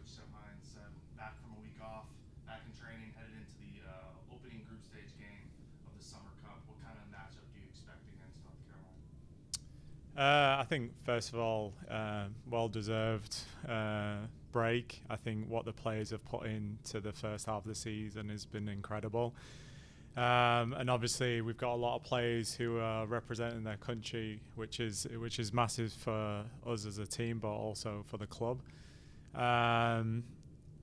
coach Seb Hines, back from a week off, back in training, headed into the opening group stage game of the Summer Cup. What kind of matchup do you expect against North Carolina? I think first of all, well-deserved break. I think what the players have put into the first half of the season has been incredible, and obviously we've got a lot of players who are representing their country, which is massive for us as a team, but also for the club. Um,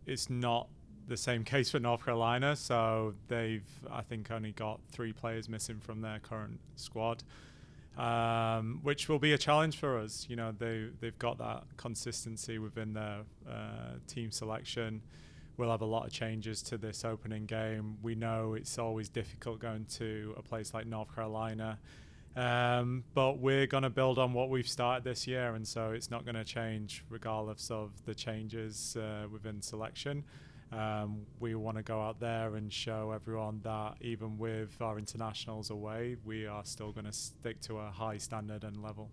it's not the same case for North Carolina, so they've I think only got 3 players missing from their current squad, which will be a challenge for us. You know, they've got that consistency within their team selection. We'll have a lot of changes to this opening game. We know it's always difficult going to a place like North Carolina, but we're going to build on what we've started this year, and so it's not going to change regardless of the changes within selection. We want to go out there and show everyone that even with our internationals away, we are still going to stick to a high standard and level.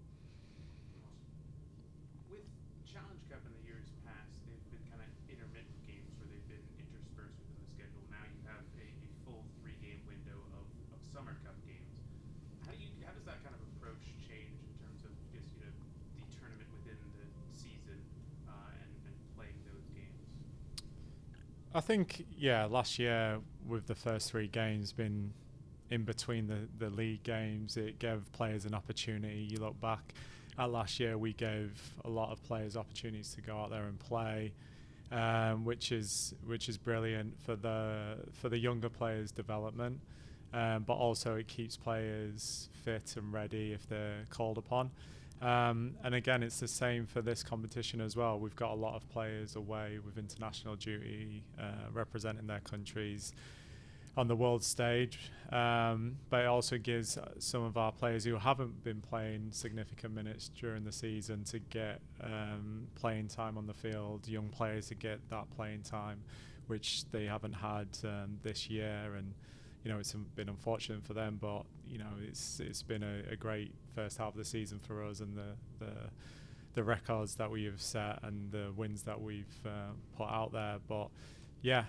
With Challenge Cup in the years past, they've been kind of intermittent games where they've been interspersed within the schedule. Now you have a full 3 game window of Summer Cup games. How does that kind of approach change in terms of just the tournament within the season and playing those games? I think, yeah, last year with the first 3 games been in between the league games, it gave players an opportunity. You look back at last year, we gave a lot of players opportunities to go out there and play, which is brilliant for the younger players' development. But also it keeps players fit and ready if they're called upon. And again, it's the same for this competition as well. We've got a lot of players away with international duty, representing their countries on the world stage. But it also gives some of our players who haven't been playing significant minutes during the season to get playing time on the field, young players to get that playing time, which they haven't had this year. And you know, it's been unfortunate for them, but you know, it's been a great first half of the season for us, and the records that we have set and the wins that we've put out there. But yeah,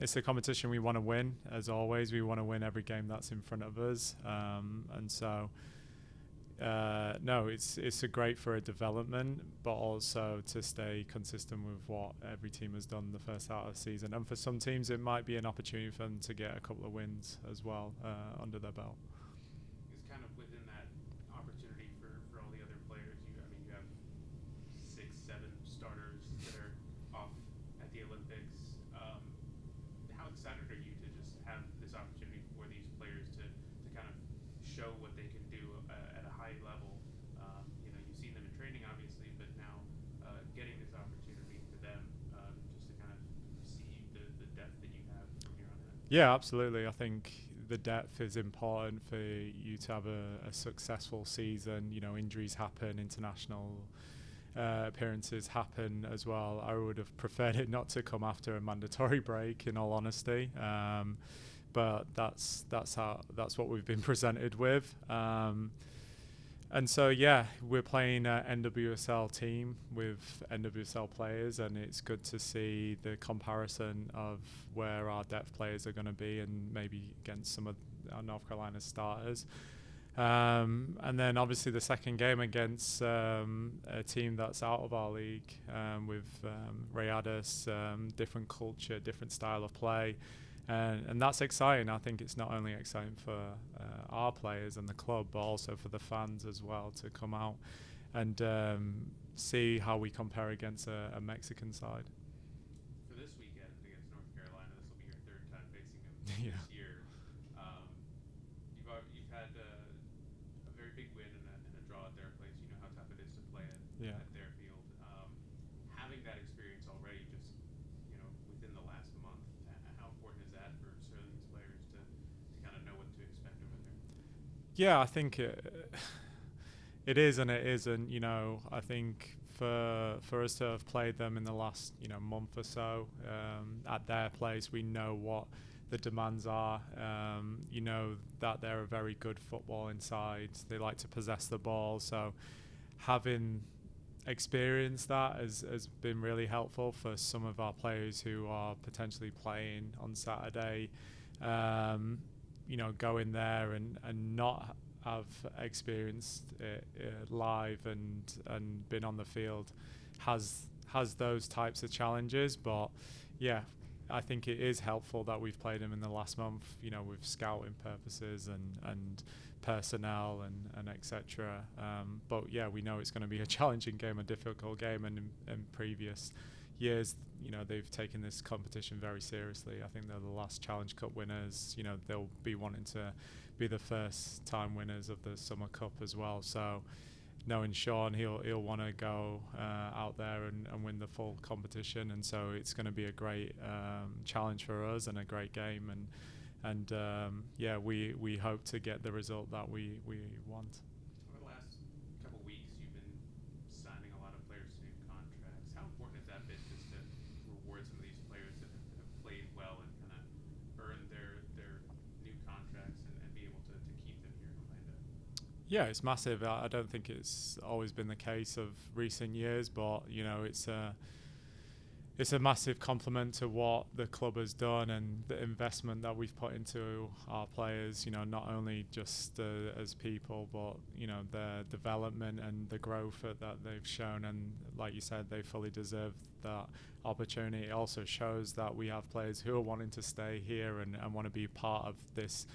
it's a competition we want to win. As always, we want to win every game that's in front of us, and so. No, it's a great for a development, but also to stay consistent with what every team has done the first half of the season. And for some teams, it might be an opportunity for them to get a couple of wins as well under their belt. Is kind of within that opportunity for all the other players. You have 6, 7 starters that are off at the Olympics. How excited are you to just have this opportunity for these players to kind of show what they can do at a high level? You've seen them in training, obviously, but now getting this opportunity for them just to kind of see the depth that you have from here on out. Yeah, absolutely. I think the depth is important for you to have a successful season. You know, injuries happen, international appearances happen as well. I would have preferred it not to come after a mandatory break, in all honesty. But that's what we've been presented with. And so, yeah, we're playing an NWSL team with NWSL players, and it's good to see the comparison of where our depth players are going to be and maybe against some of our North Carolina starters. And then obviously the second game against a team that's out of our league, with Rayadas, different culture, different style of play. And that's exciting. I think it's not only exciting for our players and the club, but also for the fans as well to come out and see how we compare against a Mexican side. For this weekend against North Carolina, this will be your 3rd time facing them Yeah. this year. You've had a very big win and a draw at their place. You know how tough it is to play Yeah. at their field. Having that experience already, just within the last month, how important is that for these players to kind of know what to expect over there? Yeah, I think it is and it isn't. You know, I think for us to have played them in the last month or so at their place, we know what the demands are. You know that they're a very good football inside. They like to possess the ball, so having experience that has been really helpful for some of our players who are potentially playing on Saturday. Going there and not have experienced it live and been on the field has those types of challenges. But yeah, I think it is helpful that we've played him in the last month, with scouting purposes and personnel and etc. But yeah, we know it's going to be a challenging game, a difficult game, and in previous years, they've taken this competition very seriously. I think they're the last Challenge Cup winners. They'll be wanting to be the first time winners of the Summer Cup as well. So knowing Sean, he'll want to go out there and win the full competition, and so it's going to be a great challenge for us and a great game, and yeah, we hope to get the result that we want. Over the last couple of weeks, you've been signing a lot of players to new contracts. How important has that been just to reward some of these players that have played well and kind of earned their new contracts and be able to keep them here in Orlando? Yeah, it's massive. I don't think it's always been the case of recent years, but it's a massive compliment to what the club has done and the investment that we've put into our players. Not only just as people, but their development and the growth that they've shown. And like you said, they fully deserve that opportunity. It also shows that we have players who are wanting to stay here and want to be part of this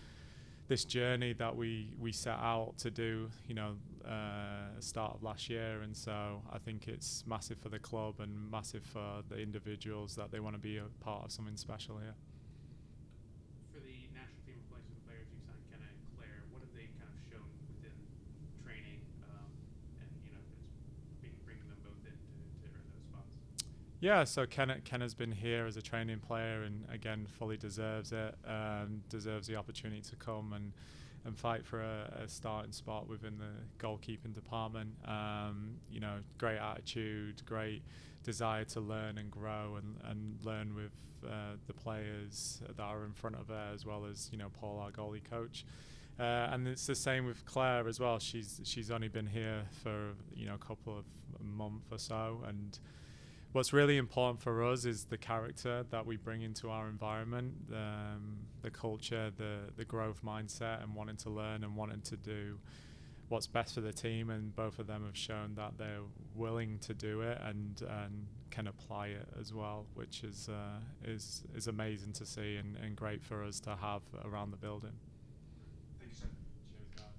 journey that we set out to do, start of last year. And so I think it's massive for the club and massive for the individuals that they want to be a part of something special here. For the national team replacement players you signed, Kenna and Claire, what have they kind of shown within training, and it's bringing them both in to earn those spots? Yeah, so Kenna's been here as a training player and again fully deserves it. Deserves the opportunity to come and fight for a starting spot within the goalkeeping department. Great attitude, great desire to learn and grow and learn with the players that are in front of her, as well as Paul, our goalie coach. And it's the same with Claire as well. She's only been here for a couple of months or so, and what's really important for us is the character that we bring into our environment, the culture, the growth mindset, and wanting to learn and wanting to do what's best for the team. And both of them have shown that they're willing to do it and can apply it as well, which is amazing to see and great for us to have around the building.